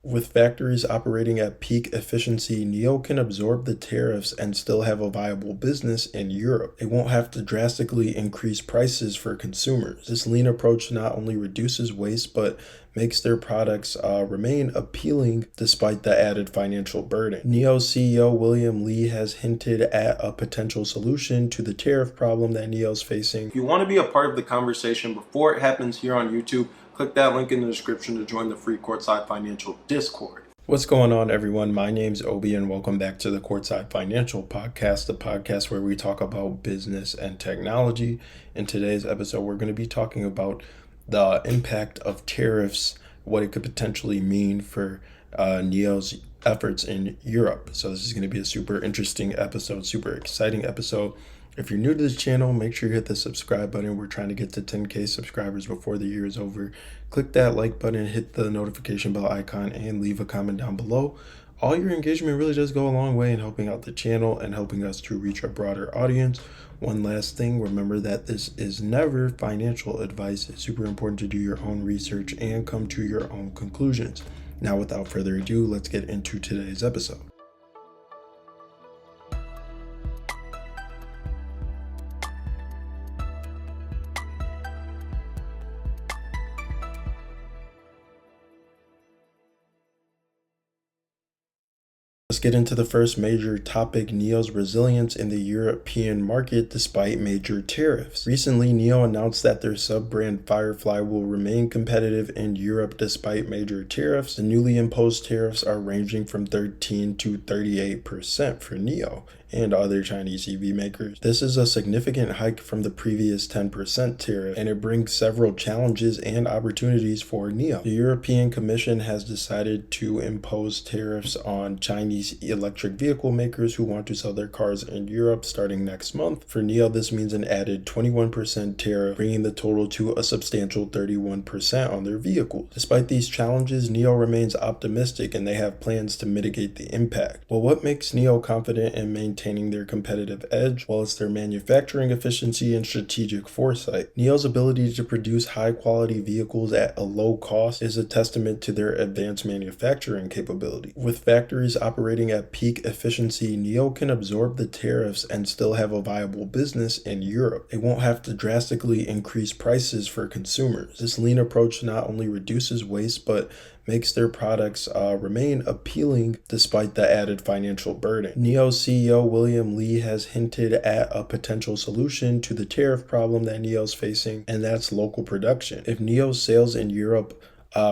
With factories operating at peak efficiency, NIO can absorb the tariffs and still have a viable business in Europe. They won't have to drastically increase prices for consumers. This lean approach not only reduces waste, but makes their products remain appealing despite the added financial burden. NIO CEO William Lee has hinted at a potential solution to the tariff problem that NIO is facing. If you want to be a part of the conversation before it happens here on YouTube, click that link in the description to join the free Courtside Financial Discord. What's going on, everyone? My name's Obi, and welcome back to the Courtside Financial Podcast, the podcast where we talk about business and technology. In today's episode, we're going to be talking about the impact of tariffs, what it could potentially mean for NIO's efforts in Europe. So this is going to be a super interesting episode, super exciting episode. If you're new to this channel, make sure you hit the subscribe button. We're trying to get to 10K subscribers before the year is over. Click that like button, hit the notification bell icon, and leave a comment down below. All your engagement really does go a long way in helping out the channel and helping us to reach a broader audience. One last thing, remember that this is never financial advice. It's super important to do your own research and come to your own conclusions. Now, without further ado, let's get into today's episode. Let's get into the first major topic, NIO's resilience in the European market despite major tariffs. Recently, NIO announced that their sub-brand Firefly will remain competitive in Europe despite major tariffs. The newly imposed tariffs are ranging from 13 to 38% for NIO and other Chinese EV makers. This is a significant hike from the previous 10% tariff, and it brings several challenges and opportunities for NIO. The European Commission has decided to impose tariffs on Chinese electric vehicle makers who want to sell their cars in Europe starting next month. For NIO, this means an added 21% tariff, bringing the total to a substantial 31% on their vehicles. Despite these challenges, NIO remains optimistic and they have plans to mitigate the impact. Well, what makes NIO confident in maintaining their competitive edge? Well, it's their manufacturing efficiency and strategic foresight. NIO's ability to produce high-quality vehicles at a low cost is a testament to their advanced manufacturing capability. With factories operating at peak efficiency, NIO can absorb the tariffs and still have a viable business in Europe. They won't have to drastically increase prices for consumers. This lean approach not only reduces waste, but makes their products remain appealing despite the added financial burden. NIO CEO William Lee has hinted at a potential solution to the tariff problem that NIO is facing, and that's local production. If NIO's sales in Europe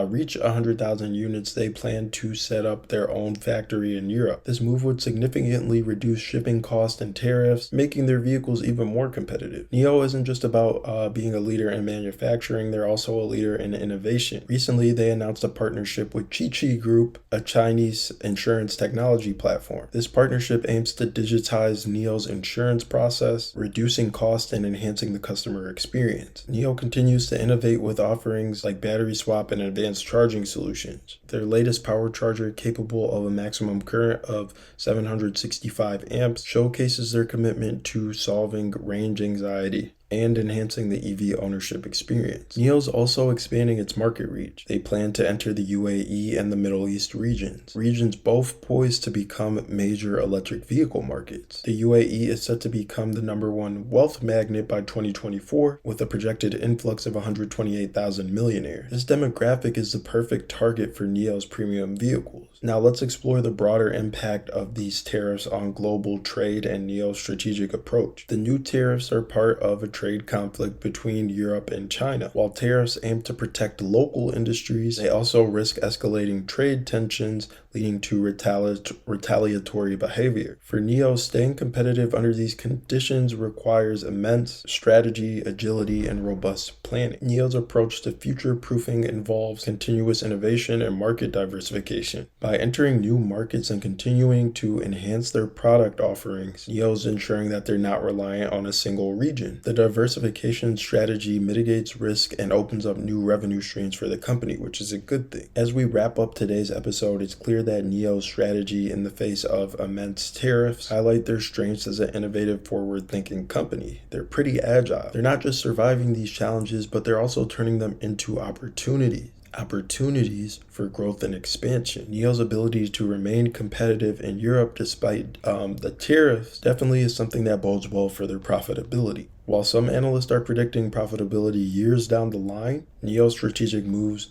reach 100,000 units, they plan to set up their own factory in Europe. This move would significantly reduce shipping costs and tariffs, making their vehicles even more competitive. NIO isn't just about being a leader in manufacturing, they're also a leader in innovation. Recently, they announced a partnership with Cheche Group, a Chinese insurance technology platform. This partnership aims to digitize NIO's insurance process, reducing costs and enhancing the customer experience. NIO continues to innovate with offerings like battery swap and advanced charging solutions. Their latest power charger, capable of a maximum current of 765 amps, showcases their commitment to solving range anxiety and enhancing the EV ownership experience. NIO's also expanding its market reach. They plan to enter the UAE and the Middle East regions both poised to become major electric vehicle markets. The UAE is set to become the #1 wealth magnet by 2024, with a projected influx of 128,000 millionaires. This demographic is the perfect target for NIO's premium vehicles. Now let's explore the broader impact of these tariffs on global trade and NIO's strategic approach. The new tariffs are part of a trade conflict between Europe and China. While tariffs aim to protect local industries, they also risk escalating trade tensions, leading to retaliatory behavior. For NIO, staying competitive under these conditions requires immense strategy, agility, and robust planning. NIO's approach to future-proofing involves continuous innovation and market diversification. By entering new markets and continuing to enhance their product offerings, NIO is ensuring that they're not reliant on a single region. The diversification strategy mitigates risk and opens up new revenue streams for the company, which is a good thing. As we wrap up today's episode, it's clear that NIO's strategy in the face of immense tariffs highlight their strengths as an innovative, forward-thinking company. They're pretty agile. They're not just surviving these challenges, but they're also turning them into opportunities. opportunities for growth and expansion. NIO's ability to remain competitive in Europe despite the tariffs definitely is something that bodes well for their profitability. While some analysts are predicting profitability years down the line, NIO's strategic moves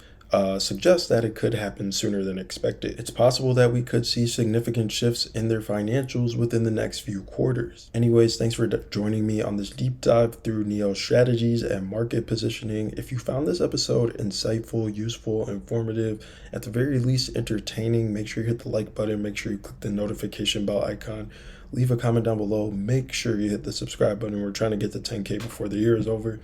suggest that it could happen sooner than expected. It's possible that we could see significant shifts in their financials within the next few quarters. Anyways, thanks for joining me on this deep dive through NIO's strategies and market positioning. If you found this episode insightful, useful, informative, at the very least entertaining, make sure you hit the like button, make sure you click the notification bell icon, leave a comment down below, make sure you hit the subscribe button. We're trying to get to 10K before the year is over.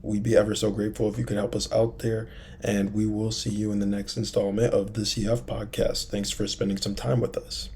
We'd be ever so grateful if you could help us out there, and we will see you in the next installment of the CF podcast. Thanks for spending some time with us.